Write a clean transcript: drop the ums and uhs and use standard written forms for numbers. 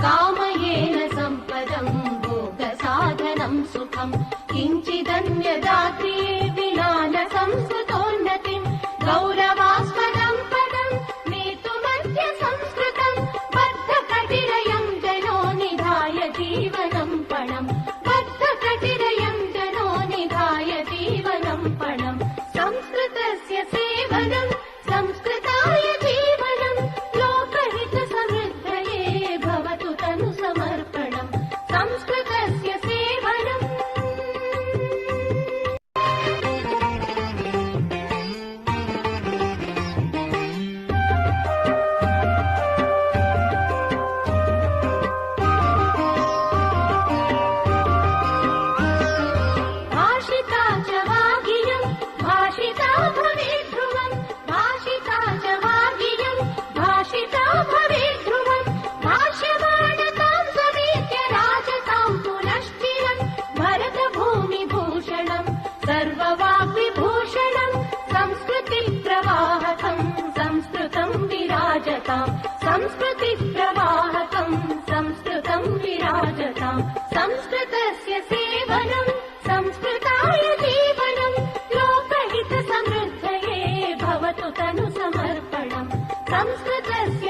कामयेन सम्पदं भोगसाधनं सुखं किञ्चिदन्यदात्रिये विना न संस्कृतोन्नतिं गौरवास्पदं पदं नेतुमद्य संस्कृतं बद्धकटिरयं जनो निधाय जीवनं पणं बद्धकटिरयं जनो निधाय जीवनं पणं संस्कृतस्य सेवनं संस्कृताय जीवनं लोकहितसमृद्धये भवतु तनु समर्पणं संस्कृतस्य सेवनम् भाषिता च वागियं भाषिता भवेत् ध्रुवं भाषिता च वागियं भाषिता भवेत् ध्रुवं भाष्यमाणतां समेत्य राजतां पुनश्चिरं भरतभूमिभूषणं सर्ववाग्विभूषणं संस्कृतिप्रवाहकं संस्कृतं विराजतां संस्कृतिप्रवाहकं संस्कृतं विराजतां संस्कृतस्य सेवनं संस्कृताय जीवनं लोकहितसमृद्धये भवतु तनु समर्पणं संस्कृतस्य